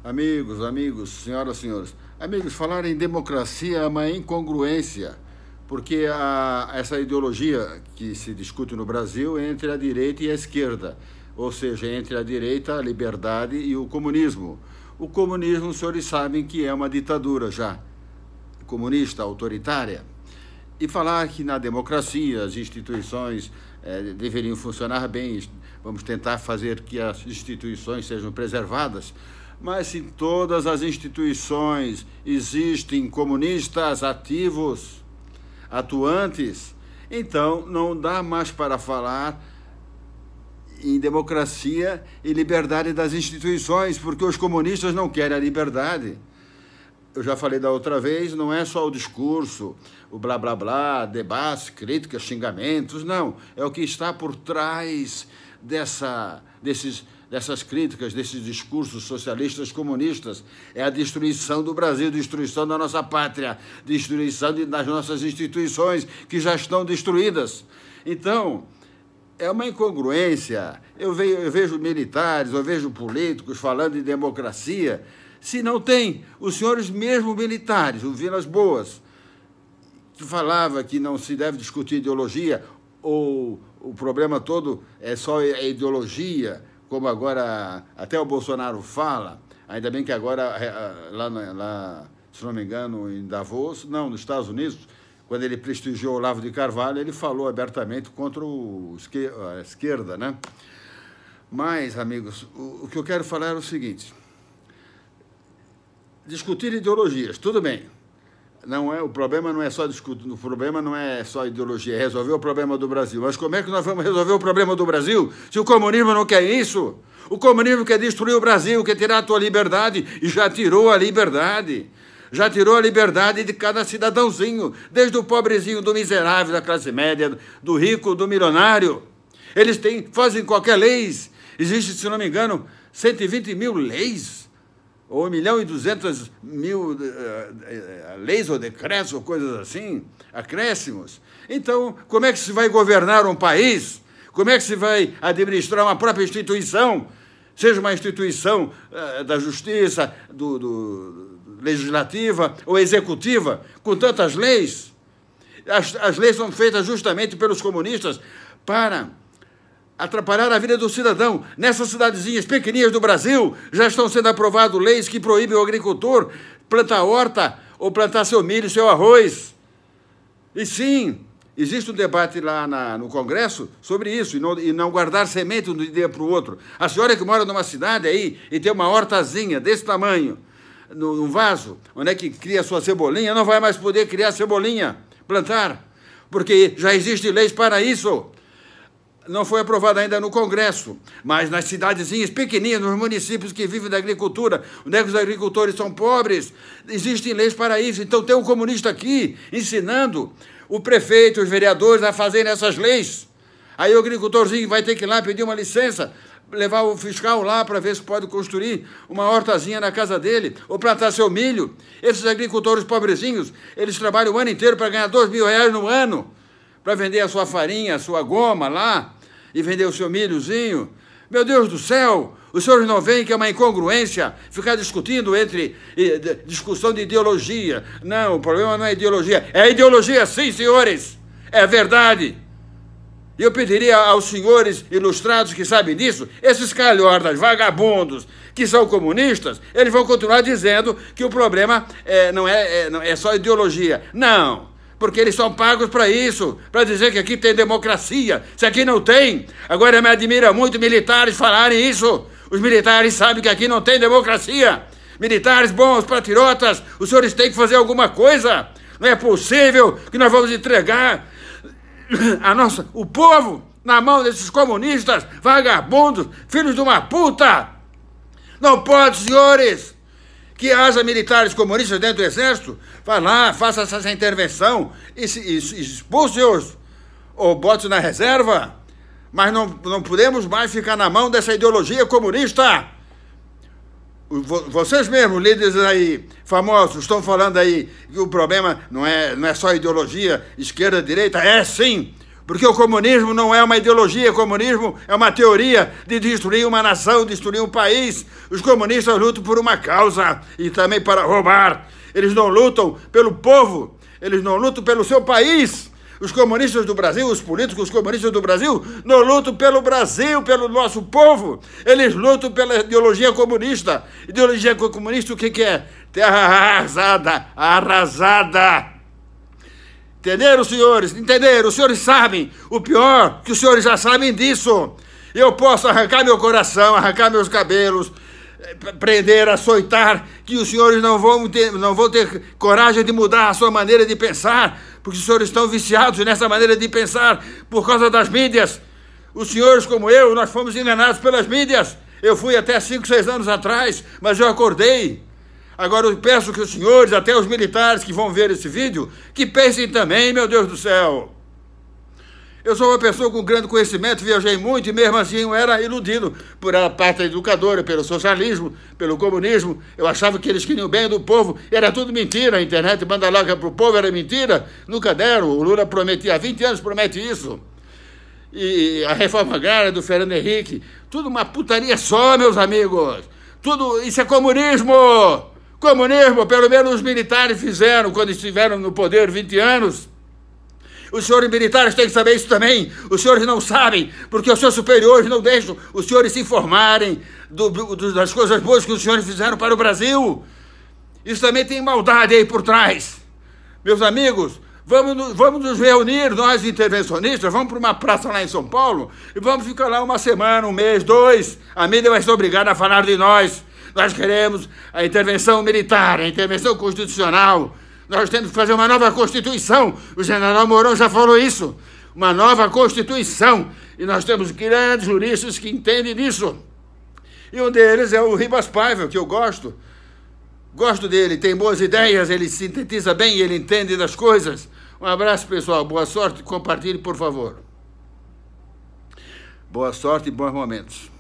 Amigos, senhoras e senhores. Amigos, falar em democracia é uma incongruência, porque essa ideologia que se discute no Brasil é entre a direita e a esquerda, ou seja, entre a direita, a liberdade e o comunismo. O comunismo, os senhores sabem que é uma ditadura já, comunista, autoritária. E falar que na democracia as instituições deveriam funcionar bem, vamos tentar fazer que as instituições sejam preservadas, mas se todas as instituições existem comunistas ativos, atuantes, então não dá mais para falar em democracia e liberdade das instituições, porque os comunistas não querem a liberdade. Eu já falei da outra vez, não é só o discurso, o blá blá blá, debates, críticas, xingamentos, não. É o que está por trás dessas críticas, desses discursos socialistas comunistas. É a destruição do Brasil, destruição da nossa pátria, destruição das nossas instituições que já estão destruídas. Então, é uma incongruência. Eu vejo militares, eu vejo políticos falando de democracia. Se não tem, os senhores mesmo militares, o Vilas Boas, que falava que não se deve discutir ideologia, ou o problema todo é só a ideologia, como agora até o Bolsonaro fala, ainda bem que agora, lá se não me engano, em Davos, não, nos Estados Unidos, quando ele prestigiou o Olavo de Carvalho, ele falou abertamente contra a esquerda, né? Mas, amigos, o que eu quero falar é o seguinte: discutir ideologias, tudo bem. O problema não é só discutir, o problema não é só ideologia, é resolver o problema do Brasil. Mas como é que nós vamos resolver o problema do Brasil se o comunismo não quer isso? O comunismo quer destruir o Brasil, quer tirar a tua liberdade, e já tirou a liberdade. Já tirou a liberdade de cada cidadãozinho, desde o pobrezinho, do miserável, da classe média, do rico, do milionário. Eles fazem qualquer lei. Existe, se não me engano, 120 mil leis, ou 1.200.000 leis ou decretos, ou coisas assim, acréscimos. Então, como é que se vai governar um país? Como é que se vai administrar uma própria instituição? Seja uma instituição da justiça, legislativa ou executiva, com tantas leis. As leis são feitas justamente pelos comunistas para atrapalhar a vida do cidadão. Nessas cidadezinhas pequenininhas do Brasil, já estão sendo aprovadas leis que proíbem o agricultor plantar horta ou plantar seu milho, seu arroz. E sim, existe um debate lá no Congresso sobre isso, e não guardar semente de um dia para o outro. A senhora que mora numa cidade aí e tem uma hortazinha desse tamanho, num vaso, onde é que cria sua cebolinha, não vai mais poder criar cebolinha, plantar, porque já existem leis para isso. Não foi aprovado ainda no Congresso, mas nas cidadezinhas pequenininhas, nos municípios que vivem da agricultura, onde os agricultores são pobres, existem leis para isso. Então tem um comunista aqui ensinando o prefeito, os vereadores a fazerem essas leis. Aí o agricultorzinho vai ter que ir lá pedir uma licença, levar o fiscal lá para ver se pode construir uma hortazinha na casa dele, ou plantar seu milho. Esses agricultores pobrezinhos, eles trabalham o ano inteiro para ganhar R$2.000 no ano, para vender a sua farinha, a sua goma lá, e vender o seu milhozinho. Meu Deus do céu, os senhores não veem que é uma incongruência ficar discutindo discussão de ideologia. Não, o problema não é ideologia. É ideologia sim, senhores, é verdade. E eu pediria aos senhores ilustrados que sabem disso, esses calhordas, vagabundos, que são comunistas, eles vão continuar dizendo que o problema não é só ideologia. Não, porque eles são pagos para isso, para dizer que aqui tem democracia. Se aqui não tem, agora me admira muito militares falarem isso. Os militares sabem que aqui não tem democracia. Militares bons, patriotas, os senhores têm que fazer alguma coisa. Não é possível que nós vamos entregar o povo na mão desses comunistas, vagabundos, filhos de uma puta. Não pode, senhores. Que haja militares comunistas dentro do exército, vá lá, faça essa intervenção e expulse-os, ou bote na reserva. Mas não podemos mais ficar na mão dessa ideologia comunista. Vocês mesmos, líderes aí, famosos, estão falando aí que o problema não é só ideologia, esquerda, direita. É sim, Porque o comunismo não é uma ideologia, o comunismo é uma teoria de destruir uma nação, destruir um país. Os comunistas lutam por uma causa e também para roubar. Eles não lutam pelo povo, eles não lutam pelo seu país. Os comunistas do Brasil, os políticos comunistas do Brasil, não lutam pelo Brasil, pelo nosso povo. Eles lutam pela ideologia comunista. Ideologia comunista, o que é? Terra arrasada, arrasada. Entenderam, senhores? Entenderam? Os senhores sabem. O pior, que os senhores já sabem disso. Eu posso arrancar meu coração, arrancar meus cabelos, prender, açoitar, que os senhores não vão ter coragem de mudar a sua maneira de pensar, porque os senhores estão viciados nessa maneira de pensar por causa das mídias. Os senhores, como eu, nós fomos enganados pelas mídias. Eu fui até 5, 6 anos atrás, mas eu acordei. Agora eu peço que os senhores, até os militares que vão ver esse vídeo, que pensem também, meu Deus do céu. Eu sou uma pessoa com grande conhecimento, viajei muito e mesmo assim eu era iludido por a parte educadora, pelo socialismo, pelo comunismo. Eu achava que eles queriam o bem do povo. Era tudo mentira, a internet manda logo para o povo, era mentira. Nunca deram. O Lula prometia, há 20 anos promete isso. E a reforma agrária do Fernando Henrique, tudo uma putaria só, meus amigos. Tudo isso é comunismo. Comunismo, pelo menos os militares fizeram quando estiveram no poder 20 anos. Os senhores militares têm que saber isso também. Os senhores não sabem, porque os seus superiores não deixam os senhores se informarem das coisas boas que os senhores fizeram para o Brasil. Isso também tem maldade aí por trás. Meus amigos, vamos nos reunir, nós intervencionistas, vamos para uma praça lá em São Paulo e vamos ficar lá uma semana, um mês, 2. A mídia vai ser obrigada a falar de nós. Nós queremos a intervenção militar, a intervenção constitucional. Nós temos que fazer uma nova Constituição. O general Mourão já falou isso. Uma nova Constituição. E nós temos grandes juristas que entendem disso. E um deles é o Ribas Paiva, que eu gosto. Gosto dele, tem boas ideias, ele sintetiza bem, ele entende das coisas. Um abraço, pessoal. Boa sorte. Compartilhe, por favor. Boa sorte e bons momentos.